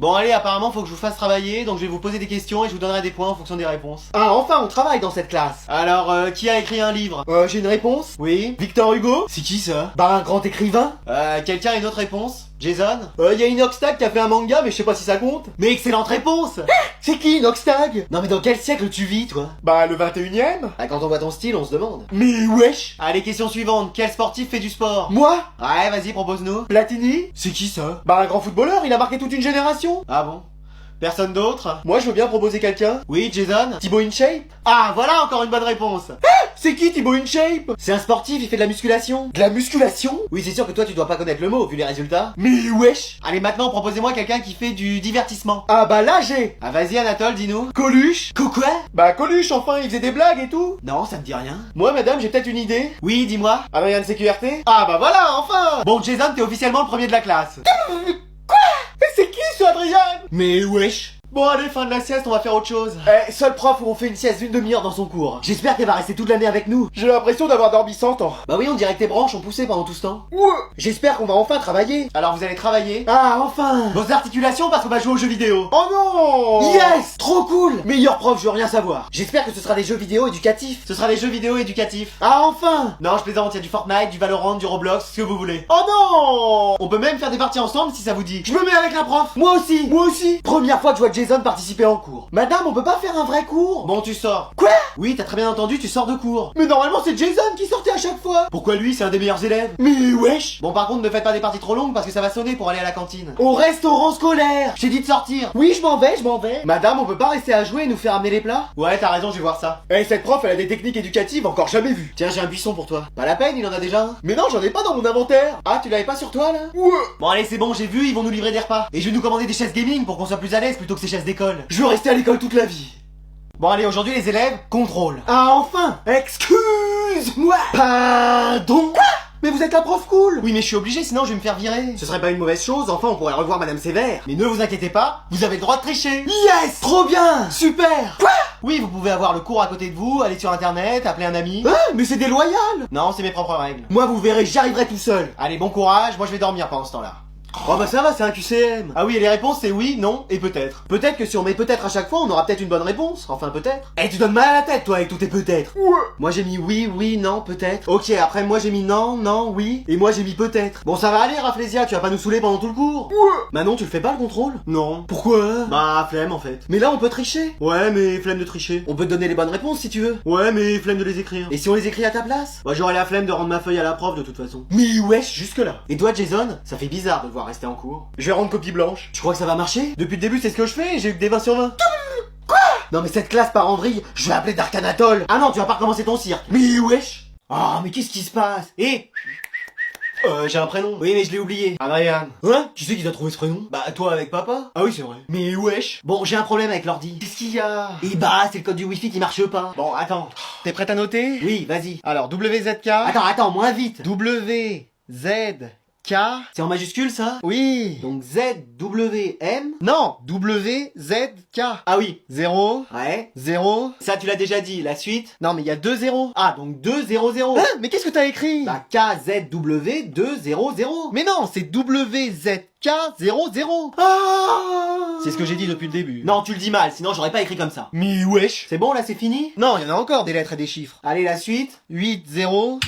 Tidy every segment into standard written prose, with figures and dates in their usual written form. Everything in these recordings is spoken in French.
Bon allez, apparemment faut que je vous fasse travailler, donc je vais vous poser des questions et je vous donnerai des points en fonction des réponses. Ah enfin, on travaille dans cette classe. Alors, qui a écrit un livre? J'ai une réponse. Oui. Victor Hugo? C'est qui ça? Bah un grand écrivain. Quelqu'un a une autre réponse? Jason? Y a Inoxtag qui a fait un manga, mais je sais pas si ça compte. Mais excellente réponse! C'est qui Inoxtag? Non mais dans quel siècle tu vis, toi? Bah le 21ème. Ah, quand on voit ton style, on se demande. Mais wesh! Allez, question suivante. Quel sportif fait du sport? Moi? Ouais, vas-y, propose-nous. Platini? C'est qui ça? Bah un grand footballeur, il a marqué toute une génération. Ah bon? Personne d'autre? Moi je veux bien proposer quelqu'un. Oui, Jason? Thibaut InShape? Ah voilà encore une bonne réponse. C'est qui Thibaut InShape? C'est un sportif, il fait de la musculation. De la musculation? Oui, c'est sûr que toi tu dois pas connaître le mot vu les résultats. Mais wesh! Allez maintenant proposez-moi quelqu'un qui fait du divertissement. Ah bah là j'ai. Ah vas-y Anatole, dis-nous. Coluche? Quoi? Bah Coluche enfin, il faisait des blagues et tout. Non, ça me dit rien. Moi madame, j'ai peut-être une idée. Oui, dis-moi. Adrien CQRT? Ah bah voilà, enfin. Bon Jason, t'es officiellement le premier de la classe. Mais c'est qui ce Adrien? Mais wesh. Bon allez, fin de la sieste, on va faire autre chose. Seul prof où on fait une sieste d'une demi-heure dans son cours. J'espère qu'elle va rester toute l'année avec nous. J'ai l'impression d'avoir dormi 100 ans. Bah oui, on dirait que tes branches ont poussé pendant tout ce temps. Ouais. J'espère qu'on va enfin travailler. Alors vous allez travailler? Ah enfin. Vos articulations parce qu'on va jouer aux jeux vidéo. Oh non. Yes. Trop cool. Meilleur prof, je veux rien savoir. J'espère que ce sera des jeux vidéo éducatifs. Ce sera des jeux vidéo éducatifs. Ah enfin. Non, je plaisante, il y a du Fortnite, du Valorant, du Roblox, ce que vous voulez. Oh non. On peut même faire des parties ensemble si ça vous dit. Je me mets avec la prof. Moi aussi. Moi aussi. Première fois que je vois Jason participer en cours. Madame, on peut pas faire un vrai cours? Bon, tu sors. Quoi? Oui, t'as très bien entendu, tu sors de cours. Mais normalement, c'est Jason qui sortait à chaque fois. Pourquoi lui, c'est un des meilleurs élèves? Mais wesh. Bon, par contre, ne faites pas des parties trop longues parce que ça va sonner pour aller à la cantine. Au restaurant scolaire. J'ai dit de sortir. Oui, je m'en vais, je m'en vais. Madame, on peut pas rester à jouer et nous faire amener les plats? Ouais, t'as raison, je vais voir ça. Cette prof, elle a des techniques éducatives encore jamais vues. Tiens, j'ai un buisson pour toi. Pas la peine, il en a déjà un. Mais non, j'en ai pas dans mon inventaire. Ah, tu l'avais pas sur toi, là? Ouais. Bon, allez, c'est bon, j'ai vu, ils vont nous livrer des repas. Et je vais nous commander des chaises gaming pour qu'on soit plus à l'aise plutôt que ces chaises d'école. Je veux rester à l'école toute la vie. Bon allez, aujourd'hui les élèves, contrôle. Ah enfin. Excuse-moi. Pardon. Quoi? Mais vous êtes la prof cool. Oui mais je suis obligé sinon je vais me faire virer. Ce serait pas une mauvaise chose, enfin on pourrait revoir Madame Sévère. Mais ne vous inquiétez pas, vous avez le droit de tricher. Yes. Trop bien. Super. Quoi? Oui, vous pouvez avoir le cours à côté de vous, aller sur internet, appeler un ami. Ah, mais c'est déloyal. Non, c'est mes propres règles. Moi vous verrez, j'y arriverai tout seul. Allez, bon courage, moi je vais dormir pendant ce temps-là. Oh bah ça va, c'est un QCM. Ah oui, et les réponses c'est oui, non et peut-être. Peut-être que si on met peut-être à chaque fois, on aura peut-être une bonne réponse. Enfin peut-être. Tu donnes mal à la tête toi avec tous tes peut-être. Ouais. Moi j'ai mis oui, oui, non, peut-être. Ok, après moi j'ai mis non, non, oui. Et moi j'ai mis peut-être. Bon ça va aller Rafflesia, tu vas pas nous saouler pendant tout le cours. Ouais. Manon, tu le fais pas le contrôle? Non. Pourquoi? Bah flemme en fait. Mais là on peut tricher. Ouais mais flemme de tricher. On peut te donner les bonnes réponses si tu veux. Ouais mais flemme de les écrire. Et si on les écrit à ta place? Bah j'aurais la flemme de rendre ma feuille à la prof de toute façon. Mais wesh, jusque là. Et toi Jason, ça fait bizarre de devoir rester en cours. Je vais rendre copie blanche. Tu crois que ça va marcher? Depuis le début, c'est ce que je fais, j'ai eu que des 20 sur 20. Quoi? Non mais cette classe part en vrille, je vais appeler Dark Anatole. Ah non, tu vas pas recommencer ton cirque. Mais wesh. Oh, mais qu'est-ce qui se passe? J'ai un prénom. Oui, mais je l'ai oublié. Adrien. Hein? Qui c'est qui t'a trouvé ce prénom? Bah, toi avec papa. Ah oui, c'est vrai. Mais wesh. Bon, j'ai un problème avec l'ordi. Qu'est-ce qu'il y a? Bah, c'est le code du wifi qui marche pas. Bon, attends. T'es prête à noter? Oui, vas-y. Alors, WZK. Attends, moins vite. WZK. C'est en majuscule ça? Oui. Donc ZWM. Non, WZK. Ah oui. 0. Ouais. 0. Ça tu l'as déjà dit. La suite? Non mais il y a 2 0. Ah donc 2 0 0. Hein? Mais qu'est-ce que t'as écrit? Bah KZW 2 0 0. Mais non, c'est WZK 0 0. Ah. C'est ce que j'ai dit depuis le début. Non, tu le dis mal, sinon j'aurais pas écrit comme ça. Mais wesh. C'est bon là, c'est fini? Non, il y en a encore des lettres et des chiffres. Allez, la suite. 8 0.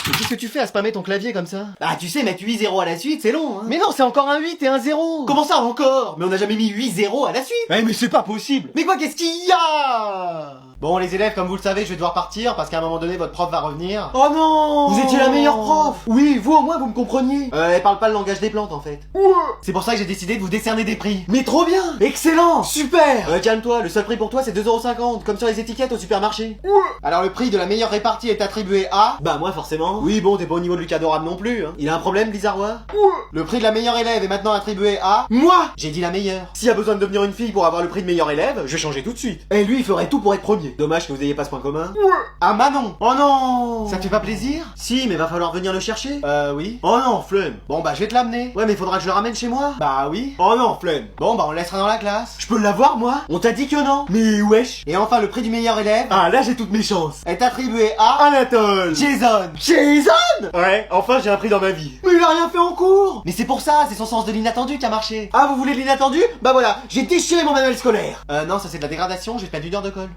Mais qu'est-ce que tu fais à spammer ton clavier comme ça? Bah tu sais, mettre 8 0 à la suite, c'est long hein. Mais non, c'est encore un 8 et un 0. Comment ça encore? Mais on a jamais mis 8 0 à la suite. Mais c'est pas possible. Mais quoi, qu'est-ce qu'il y a? Bon les élèves, comme vous le savez, je vais devoir partir parce qu'à un moment donné votre prof va revenir. Oh non. Vous étiez la meilleure prof. Oui, vous au moins vous me compreniez. Elle parle pas le langage des plantes en fait. Ouais. C'est pour ça que j'ai décidé de vous décerner des prix. Mais trop bien. Excellent. Super. Calme-toi, le seul prix pour toi c'est 2,50 € comme sur les étiquettes au supermarché. Ouais. Alors le prix de la meilleure répartie est attribué à... Bah moi forcément. Oui bon, t'es pas au niveau de Lucas Dorable non plus hein. Il a un problème Blizzardois? Ouais. Le prix de la meilleure élève est maintenant attribué à... Moi. J'ai dit la meilleure. S'il y a besoin de devenir une fille pour avoir le prix de meilleure élève, je vais changer tout de suite. Et lui il ferait tout pour être premier. premier. Dommage que vous ayez pas ce point commun. Ah Manon. Oh non. Ça te fait pas plaisir? Si, mais va falloir venir le chercher. Oui. Oh non, flemme. Bon bah je vais te l'amener. Ouais, mais faudra que je le ramène chez moi. Bah oui. Oh non, flemme. Bon bah on le laissera dans la classe. Je peux l'avoir moi? On t'a dit que non. Mais wesh. Et enfin le prix du meilleur élève. Ah là j'ai toutes mes chances. Est attribué à Anatole. Jason. Jason. Ouais, enfin j'ai un prix dans ma vie. Mais il a rien fait en cours. Mais c'est pour ça, c'est son sens de l'inattendu qui a marché. Ah, vous voulez de l'inattendu? Bah voilà, j'ai déchiré mon manuel scolaire. Non, ça c'est de la dégradation, j'ai perdu 1 heure de colle.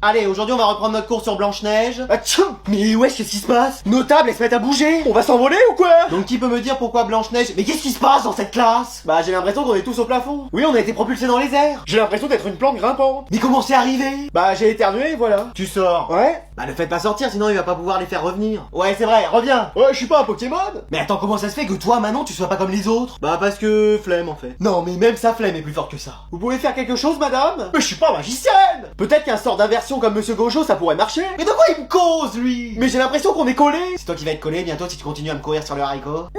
Allez, aujourd'hui on va reprendre notre cours sur Blanche-Neige. Atchou. Mais wesh, qu'est-ce qui se passe? Nos tables, elles se mettent à bouger. On va s'envoler ou quoi? Donc qui peut me dire pourquoi Blanche-Neige? Mais qu'est-ce qui se passe dans cette classe? Bah j'ai l'impression qu'on est tous au plafond. Oui, on a été propulsés dans les airs. J'ai l'impression d'être une plante grimpante. Mais comment c'est arrivé? Bah j'ai éternué, voilà. Tu sors. Ouais. Bah ne faites pas sortir, sinon il va pas pouvoir les faire revenir. Ouais, c'est vrai, reviens. Ouais, je suis pas un Pokémon. Mais attends, comment ça se fait que toi, Manon, tu sois pas comme les autres? Bah parce que flemme en fait. Non, mais même sa flemme est plus forte que ça. Vous pouvez faire quelque chose, madame? Mais je suis pas magicienne. Peut-être qu'un sort d'inversion comme Monsieur Gojo, ça pourrait marcher. Mais de quoi il me cause, lui? Mais j'ai l'impression qu'on est collé. C'est toi qui vas être collé bientôt si tu continues à me courir sur le haricot.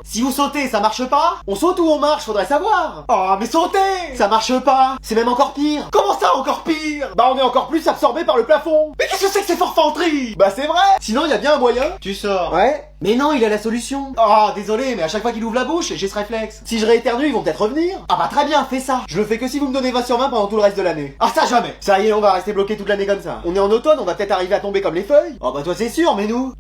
Si vous sautez, ça marche pas? On saute ou on marche, faudrait savoir. Oh, mais sautez! Ça marche pas. C'est même encore pire. Comment ça, encore pire? Bah on est encore plus absorbé par le plafond. Mais qu'est-ce que c'est que ces forfanteries? Bah c'est vrai. Sinon il y a bien un moyen. Tu sors. Ouais. Mais non, il a la solution. Ah, désolé, mais à chaque fois qu'il ouvre la bouche, j'ai ce réflexe. Si je rééternue, ils vont peut-être revenir. Ah bah très bien, fais ça. Je le fais que si vous me donnez 20 sur 20 pendant tout le reste de l'année. Ah ça jamais. Ça y est, on va rester bloqué toute l'année comme ça. On est en automne, on va peut-être arriver à tomber comme les feuilles. Oh bah toi c'est sûr, mais nous.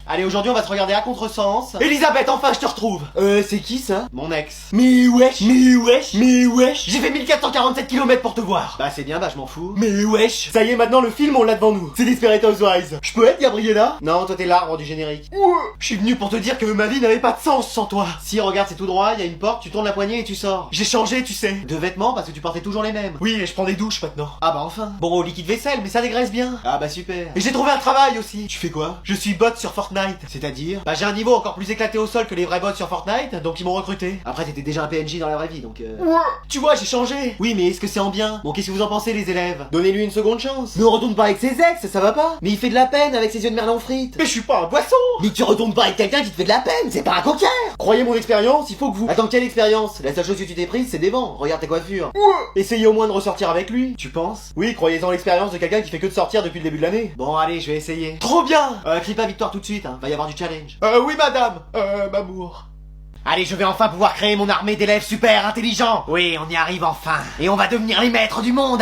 Allez, aujourd'hui on va se regarder à contresens. Elisabeth, enfin je te retrouve. C'est qui ça? Mon ex. Mais wesh. J'ai fait 1447 km pour te voir. Bah c'est bien, bah je m'en fous. Mais wesh. Ça y est, maintenant le film on l'a devant nous. C'est Desperate Housewives. Je peux être Gabriella? Non, toi t'es l'arbre du générique. Je suis venu pour te dire que ma vie n'avait pas de sens sans toi. Si, regarde, c'est tout droit, il y a une porte, tu tournes la poignée et tu sors. J'ai changé, tu sais. De vêtements parce que tu portais toujours les mêmes. Oui, et je prends des douches maintenant. Ah bah enfin. Bon, au liquide vaisselle, mais ça dégraisse bien. Ah bah super. Et j'ai trouvé un travail aussi. Tu fais quoi? Je suis bot sur Fortnite. C'est-à-dire? Bah j'ai un niveau encore plus éclaté au sol que les vrais bots sur Fortnite, donc ils m'ont recruté. Après t'étais déjà un PNJ dans la vraie vie, donc Tu vois, j'ai changé. Oui, mais est-ce que c'est en bien? Bon, qu'est-ce que vous en pensez les élèves? Donnez-lui une seconde chance. Ne retourne pas avec ses ex, ça va pas? Mais il fait de la peine avec ses yeux de merlan frites. Mais je suis pas un poisson. Mais tu retournes pas avec quelqu'un qui te fait de la peine, c'est pas un coquin. Croyez mon expérience, il faut que vous... Attends, quelle expérience? La seule chose que tu t'es prise, c'est des vents. Regarde tes coiffures. Essayez au moins de ressortir avec lui. Tu penses? Oui, croyez-en l'expérience de quelqu'un qui fait que de sortir depuis le début de l'année. Bon, allez, je vais essayer. Trop bien. Crie pas victoire tout de suite, hein. Va y avoir du challenge. Oui, madame. Mamour. Allez, je vais enfin pouvoir créer mon armée d'élèves super intelligents. Oui, on y arrive enfin. Et on va devenir les maîtres du monde.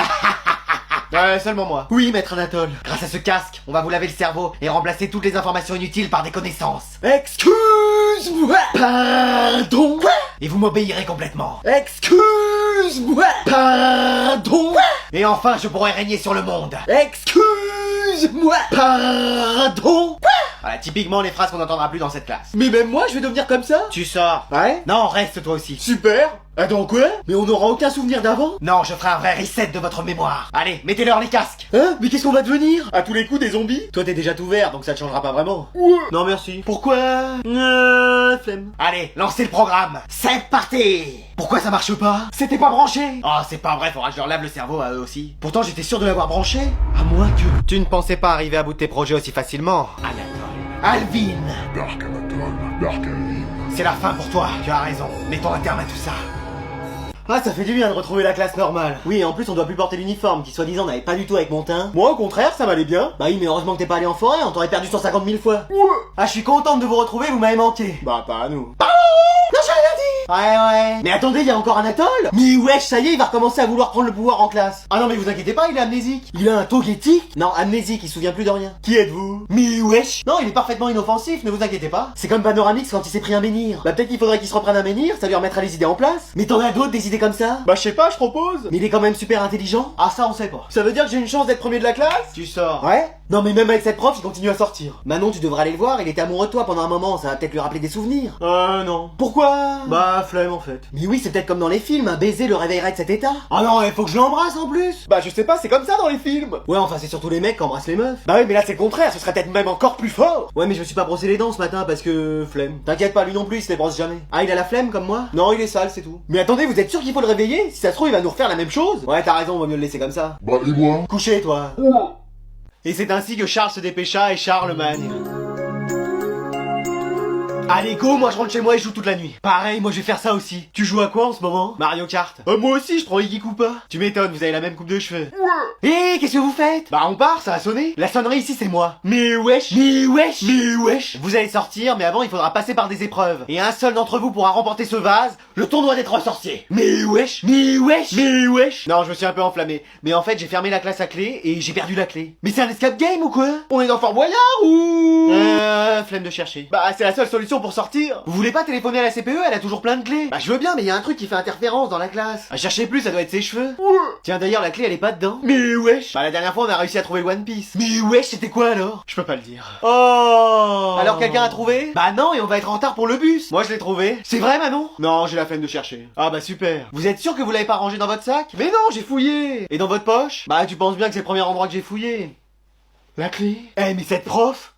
Seulement moi. Oui, maître Anatole. Grâce à ce casque, on va vous laver le cerveau et remplacer toutes les informations inutiles par des connaissances. Excuse-moi. Pardon. Et vous m'obéirez complètement. Excuse-moi. Pardon. Et enfin, je pourrai régner sur le monde. Excuse-moi. Pardon. Voilà, typiquement les phrases qu'on n'entendra plus dans cette classe. Mais même moi, je vais devenir comme ça? Tu sors. Ouais? Non, reste toi aussi. Super. Attends, quoi? Mais on n'aura aucun souvenir d'avant? Non, je ferai un vrai reset de votre mémoire. Allez, mettez-leur les casques. Hein? Mais qu'est-ce qu'on va devenir? À tous les coups des zombies? Toi t'es déjà tout vert, donc ça te changera pas vraiment. Non merci. Pourquoi? Flemme. Allez, lancez le programme. C'est parti. Pourquoi ça marche pas? C'était pas branché. Oh, c'est pas vrai, faudra que je leur lave le cerveau à eux aussi. Pourtant j'étais sûr de l'avoir branché. À moins que... Tu ne pensais pas arriver à bout de tes projets aussi facilement, Anatole. Alvin. Dark Anatole, Dark Alvin. C'est la fin pour toi, tu as raison. Mettons un terme à tout ça. Ah, ça fait du bien de retrouver la classe normale. Oui, et en plus on doit plus porter l'uniforme, qui soi-disant n'allait pas du tout avec mon teint. Moi au contraire, ça m'allait bien. Bah oui, mais heureusement que t'es pas allé en forêt, on t'aurait perdu 150 000 fois. Ah, je suis contente de vous retrouver, vous m'avez manqué. Bah pas à nous. Non, j'ai rien dit. Ouais. Mais attendez, il y a encore Anatole. Mais wesh, ça y est, il va recommencer à vouloir prendre le pouvoir en classe. Ah non, mais vous inquiétez pas, il est amnésique. Il a un togetic? Non, amnésique, il se souvient plus de rien. Qui êtes-vous? Mais wesh. Non, il est parfaitement inoffensif, ne vous inquiétez pas. C'est comme Panoramix quand il s'est pris un menhir. Bah peut-être qu'il faudrait qu'il se reprenne un menhir, ça lui remettra les idées en place. Mais t'en as d'autres des idées comme ça? Bah je sais pas, je propose. Mais il est quand même super intelligent. Ah ça on sait pas. Ça veut dire que j'ai une chance d'être premier de la classe? Tu sors. Ouais? Non mais même avec cette prof, il continue à sortir. Manon, tu devrais aller le voir, il était amoureux de toi pendant un moment, ça va peut-être lui rappeler des souvenirs. Non. Pourquoi? Bah flemme en fait. Mais oui, c'est peut-être comme dans les films, un baiser le réveillerait de cet état. Ah non, il faut que je l'embrasse en plus. Bah je sais pas, c'est comme ça dans les films. Ouais, enfin c'est surtout les mecs qui embrassent les meufs. Bah oui, mais là c'est le contraire, ce serait peut-être même encore plus fort. Ouais, mais je me suis pas brossé les dents ce matin parce que flemme. T'inquiète pas, lui non plus, il se les brosse jamais. Ah, il a la flemme comme moi? Non, il est sale, c'est tout. Mais attendez, vous êtes sûr qu'il faut le réveiller? Si ça se trouve, il va nous refaire la même chose. Ouais, t'as raison, on va mieux le laisser comme ça. Bah et moi? Couchez toi. Et c'est ainsi que Charles se dépêcha et Charlemagne. Allez go, moi je rentre chez moi et je joue toute la nuit. Pareil, moi je vais faire ça aussi. Tu joues à quoi en ce moment? Mario Kart. Moi aussi je prends Iggy Koopa. Tu m'étonnes, vous avez la même coupe de cheveux. Hé, qu'est-ce que vous faites? Bah on part, ça a sonné. La sonnerie ici c'est moi. Mais wesh. Vous allez sortir, mais avant il faudra passer par des épreuves. Et un seul d'entre vous pourra remporter ce vase, le tournoi des 3 sorciers. Mais wesh. Non, je me suis un peu enflammé. Mais en fait j'ai fermé la classe à clé et j'ai perdu la clé. Mais c'est un escape game ou quoi? On est dans Fort Boyard ou... flemme de chercher. Bah c'est la seule solution pour sortir. Vous voulez pas téléphoner à la CPE? Elle a toujours plein de clés. Bah je veux bien, mais il y a un truc qui fait interférence dans la classe. Ah, cherchez plus, ça doit être ses cheveux. Tiens d'ailleurs la clé elle est pas dedans. Mais wesh. Bah la dernière fois on a réussi à trouver le One Piece. Mais wesh, c'était quoi alors? Je peux pas le dire. Oh. Alors quelqu'un a trouvé? Bah non, et on va être en retard pour le bus. Moi je l'ai trouvé. C'est vrai Manon? Non, j'ai la flemme de chercher. Ah bah super. Vous êtes sûr que vous l'avez pas rangé dans votre sac? Mais non, j'ai fouillé. Et dans votre poche? Bah tu penses bien que c'est le premier endroit que j'ai fouillé. La clé? Eh mais cette prof,